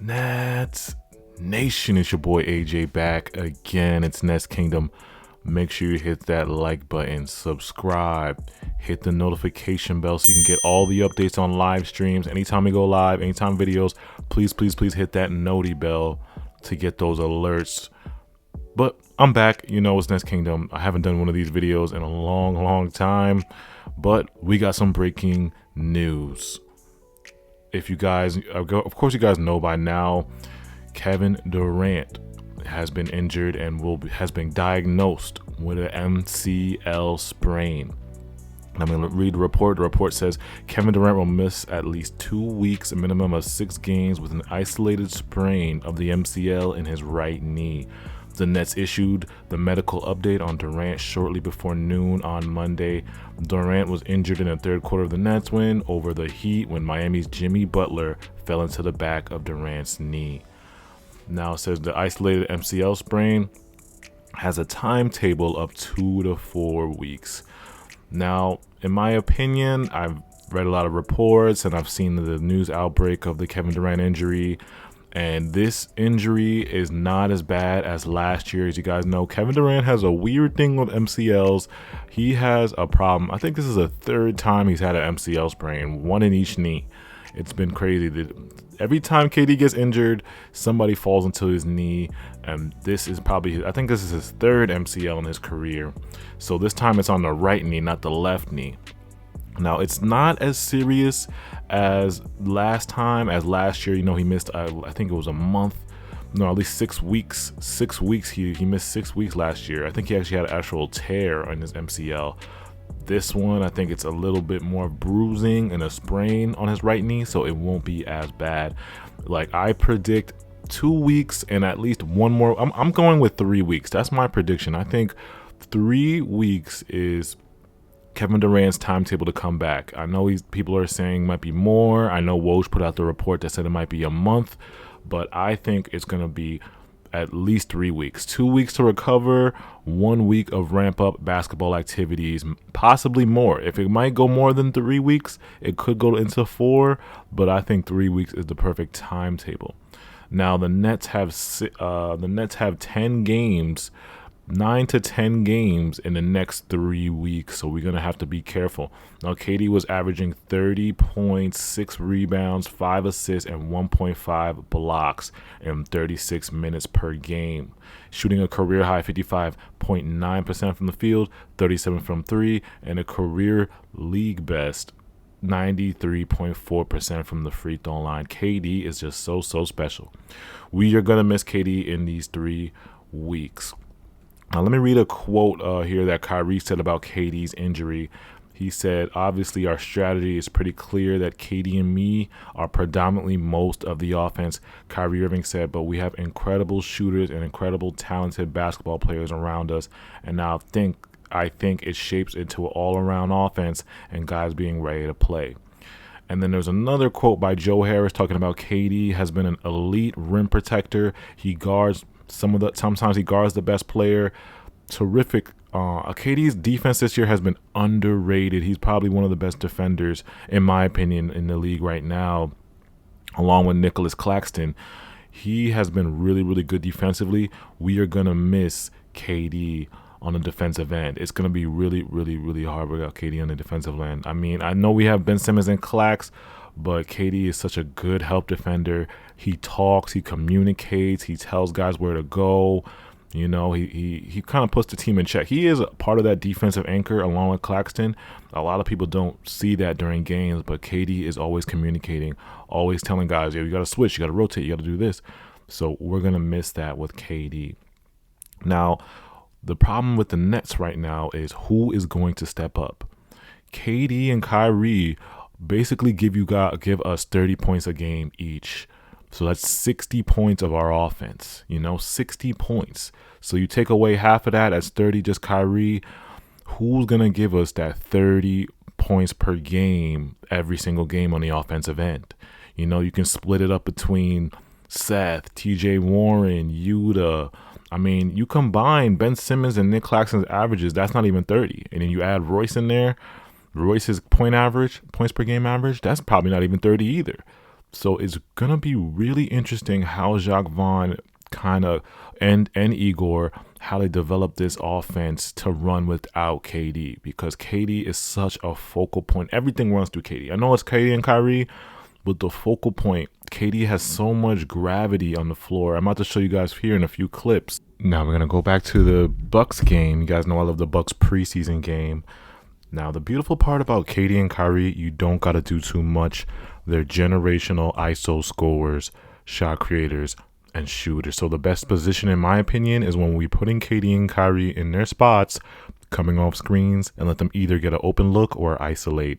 Nets Nation, it's your boy AJ back again. It's Nets Kingdom. Make sure you hit that like button, subscribe, hit the notification bell so you can get all the updates on live streams. Anytime we go live, anytime videos, please hit that noti bell to get those alerts. But I'm back. It's Nets Kingdom. I haven't done one of these videos in a long time, but we got some breaking news. If you guys, of course, you guys know by now, Kevin Durant has been injured and has been diagnosed with an MCL sprain. I'm going to read the report. The report says Kevin Durant will miss at least 2 weeks, a minimum of 6 games, with an isolated sprain of the MCL in his right knee. The Nets issued the medical update on Durant shortly before noon on Monday. Durant was injured in the third quarter of the Nets win over the Heat when Miami's Jimmy Butler fell into the back of Durant's knee. Now it says the isolated MCL sprain has a timetable of 2 to 4 weeks. Now, in my opinion, I've read a lot of reports and I've seen the news outbreak of the Kevin Durant injury. And this injury is not as bad as last year. As you guys know, Kevin Durant has a weird thing with MCLs. He has a problem. I think this is the third time he's had an MCL sprain, one in each knee. It's been crazy. Every time KD gets injured, somebody falls into his knee. And this is I think this is his third MCL in his career. So this time it's on the right knee, not the left knee. Now, it's not as serious as last year. He missed, I think it was a month. No, at least 6 weeks. 6 weeks. He missed 6 weeks last year. I think he actually had an actual tear on his MCL. This one, I think it's a little bit more bruising and a sprain on his right knee, so it won't be as bad. Like, I predict 2 weeks and at least one more. I'm going with 3 weeks. That's my prediction. I think 3 weeks is Kevin Durant's timetable to come back. I know people are saying might be more. I know Woj put out the report that said it might be a month, but I think it's going to be at least 3 weeks. 2 weeks to recover, 1 week of ramp up basketball activities, possibly more. If it might go more than 3 weeks, it could go into 4, but I think 3 weeks is the perfect timetable. Now the Nets have 10 games. 9 to 10 games in the next 3 weeks, so we're going to have to be careful. Now, KD was averaging 30 points, 6 rebounds, 5 assists, and 1.5 blocks in 36 minutes per game, shooting a career high 55.9% from the field, 37 from 3, and a career league best 93.4% from the free throw line. KD is just so special. We are going to miss KD in these 3 weeks. Now, let me read a quote here that Kyrie said about KD's injury. He said, obviously, our strategy is pretty clear that KD and me are predominantly most of the offense, Kyrie Irving said, but we have incredible shooters and incredible talented basketball players around us. And now I think it shapes into an all-around offense and guys being ready to play. And then there's another quote by Joe Harris talking about KD has been an elite rim protector. He guards sometimes he guards the best player. Terrific. KD's defense this year has been underrated. He's probably one of the best defenders, in my opinion, in the league right now, along with Nicholas Claxton. He has been really good defensively. We are going to miss KD on the defensive end. It's going to be really hard without KD on the defensive end. I mean, I know we have Ben Simmons and Clax, but KD is such a good help defender. He talks, he communicates, he tells guys where to go. He kind of puts the team in check. He is a part of that defensive anchor along with Claxton. A lot of people don't see that during games, but KD is always communicating, always telling guys, you got to switch, you got to rotate, you got to do this. So we're going to miss that with KD. Now, the problem with the Nets right now is who is going to step up. KD and Kyrie basically give us 30 points a game each. So that's 60 points of our offense, 60 points. So you take away half of that, that's 30, just Kyrie. Who's going to give us that 30 points per game every single game on the offensive end? You can split it up between Seth, TJ Warren, Yuta. I mean, you combine Ben Simmons and Nick Claxton's averages, that's not even 30. And then you add Royce in there. Royce's points per game average, that's probably not even 30 either. So it's gonna be really interesting how Jacques Vaughn kind of and Igor, how they develop this offense to run without KD, because KD is such a focal point. Everything runs through KD. I know it's KD and Kyrie, but the focal point, KD has so much gravity on the floor. I'm about to show you guys here in a few clips. Now we're gonna go back to the Bucks game. You guys know I love the Bucks preseason game. Now, the beautiful part about KD and Kyrie, you don't got to do too much. They're generational ISO scorers, shot creators, and shooters. So the best position, in my opinion, is when we putting KD and Kyrie in their spots, coming off screens, and let them either get an open look or isolate.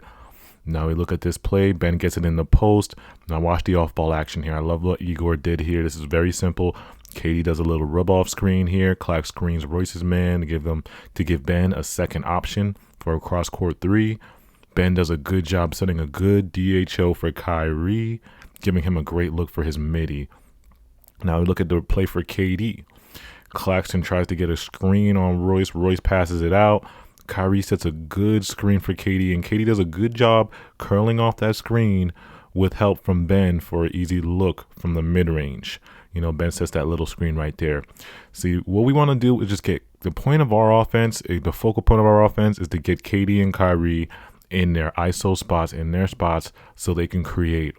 Now we look at this play. Ben gets it in the post. Now watch the off-ball action here. I love what Igor did here. This is very simple. KD does a little rub-off screen here. Clark screens Royce's man to give Ben a second option for a cross-court three. Ben does a good job setting a good DHO for Kyrie, giving him a great look for his midi. Now we look at the play for KD. Claxton tries to get a screen on Royce. Royce passes it out. Kyrie sets a good screen for KD, and KD does a good job curling off that screen with help from Ben for an easy look from the mid-range. Ben sets that little screen right there. See, what we want to do is just get the point of our offense, the focal point of our offense is to get KD and Kyrie in their ISO spots, in their spots, so they can create.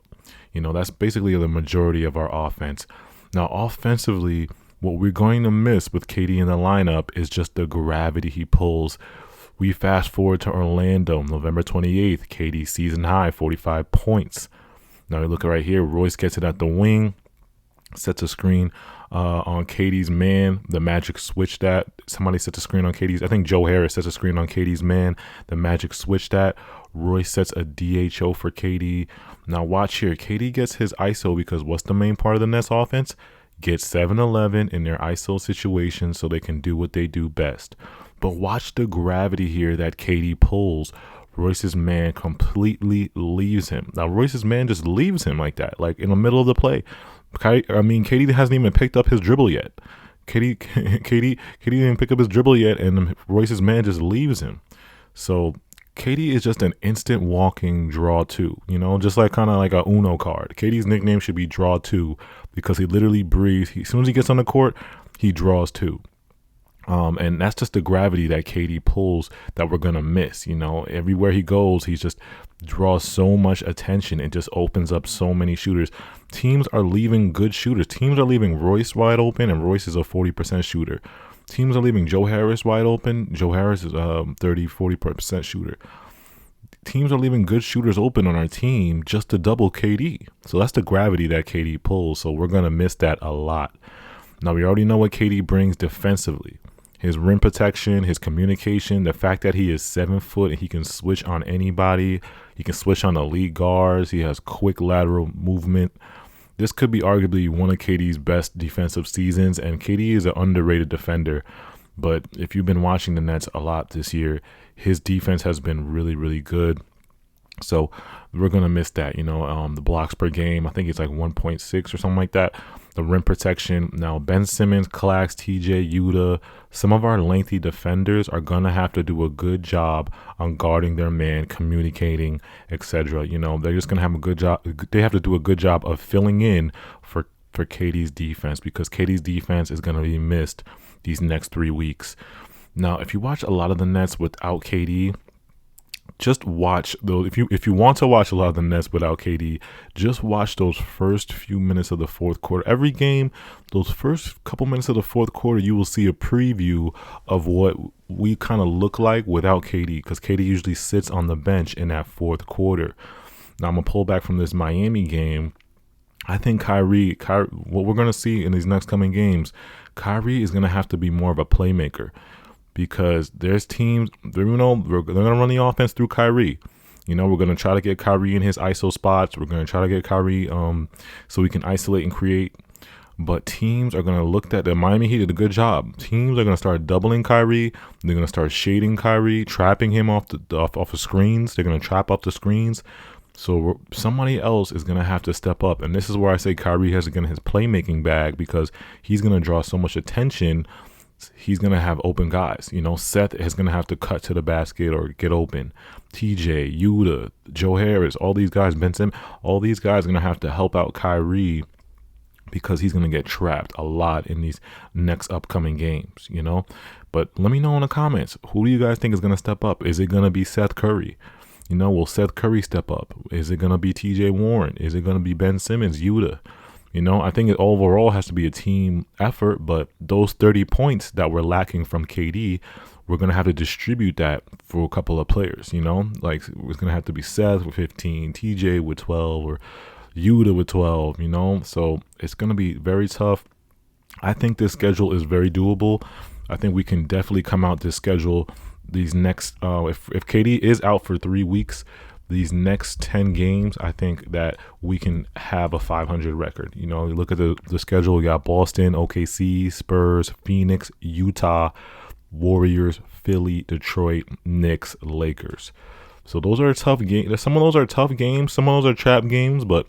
That's basically the majority of our offense. Now, offensively, what we're going to miss with KD in the lineup is just the gravity he pulls. We fast forward to Orlando, November 28th, KD season high, 45 points. Now we look right here, Royce gets it at the wing, sets a screen on KD's man. The Magic switch that. Somebody sets a screen on KD's. I think Joe Harris sets a screen on KD's man. The Magic switch that. Royce sets a DHO for KD. Now watch here. KD gets his ISO because what's the main part of the Nets offense? Get 7-11 in their ISO situation so they can do what they do best. But watch the gravity here that KD pulls. Royce's man completely leaves him. Now Royce's man just leaves him like that, like in the middle of the play. KD hasn't even picked up his dribble yet. KD didn't pick up his dribble yet, and Royce's man just leaves him. So KD is just an instant walking draw two, just like kind of like a Uno card. KD's nickname should be draw two because he literally breathes. As soon as he gets on the court, he draws two. And that's just the gravity that KD pulls that we're going to miss. Everywhere he goes, he just draws so much attention and just opens up so many shooters. Teams are leaving good shooters. Teams are leaving Royce wide open, and Royce is a 40% shooter. Teams are leaving Joe Harris wide open. Joe Harris is a 40% shooter. Teams are leaving good shooters open on our team just to double KD. So that's the gravity that KD pulls. So we're going to miss that a lot. Now, we already know what KD brings defensively. His rim protection, his communication, the fact that he is 7 foot and he can switch on anybody. He can switch on elite guards. He has quick lateral movement. This could be arguably one of KD's best defensive seasons, and KD is an underrated defender. But if you've been watching the Nets a lot this year, his defense has been really, really good. So we're going to miss that, the blocks per game. I think it's like 1.6 or something like that. The rim protection. Now, Ben Simmons, Clax, TJ, Yuta, some of our lengthy defenders are going to have to do a good job on guarding their man, communicating, etc. They're just going to have a good job. They have to do a good job of filling in for KD's defense, because KD's defense is going to be missed these next 3 weeks. Now, if you watch a lot of the Nets without KD, just watch those. If you want to watch a lot of the Nets without KD, just watch those first few minutes of the fourth quarter. Every game, those first couple minutes of the fourth quarter, you will see a preview of what we kind of look like without KD, because KD usually sits on the bench in that fourth quarter. Now, I'm going to pull back from this Miami game. I think Kyrie, what we're going to see in these next coming games, Kyrie is going to have to be more of a playmaker. Because there's teams, they're going to run the offense through Kyrie. We're going to try to get Kyrie in his ISO spots. We're going to try to get Kyrie so we can isolate and create. But teams are going to look at the Miami Heat did a good job. Teams are going to start doubling Kyrie. They're going to start shading Kyrie, trapping him off of screens. They're going to trap up the screens. So somebody else is going to have to step up. And this is where I say Kyrie has to get in his playmaking bag, because he's going to draw so much attention. he's going to have open guys. Seth is going to have to cut to the basket or get open. TJ, Yuta, Joe Harris, all these guys, Ben Simmons, all these guys are going to have to help out Kyrie because he's going to get trapped a lot in these next upcoming games, But let me know in the comments, who do you guys think is going to step up? Is it going to be Seth Curry? Will Seth Curry step up? Is it going to be TJ Warren? Is it going to be Ben Simmons, Yuta? I think it overall has to be a team effort, but those 30 points that we're lacking from KD, we're going to have to distribute that for a couple of players, Like, it's going to have to be Seth with 15, TJ with 12, or Yuta with 12, So it's going to be very tough. I think this schedule is very doable. I think we can definitely come out this schedule these next, if KD is out for 3 weeks, these next 10 games, I think that we can have a 500 record. You look at the schedule, we got Boston, OKC, Spurs, Phoenix, Utah, Warriors, Philly, Detroit, Knicks, Lakers. So those are tough games. Some of those are tough games. Some of those are trap games. But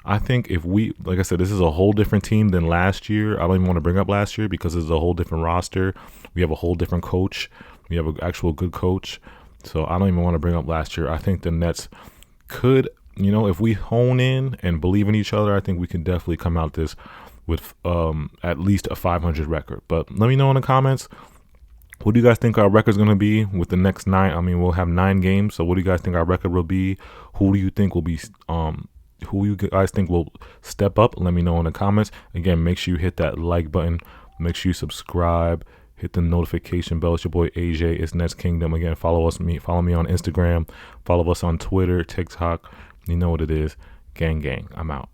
I think if we, like I said, this is a whole different team than last year. I don't even want to bring up last year because it's a whole different roster. We have a whole different coach. We have an actual good coach. So I don't even want to bring up last year. I think the Nets could, if we hone in and believe in each other, I think we can definitely come out this with at least a 500 record. But let me know in the comments, what do you guys think our record's going to be with the next 9? I mean, we'll have 9 games. So what do you guys think our record will be? Who do you think will be, who you guys think will step up? Let me know in the comments. Again, make sure you hit that like button. Make sure you subscribe. Hit the notification bell. It's your boy AJ. It's Nets Kingdom. Again, follow me on Instagram. Follow us on Twitter, TikTok. You know what it is. Gang, gang. I'm out.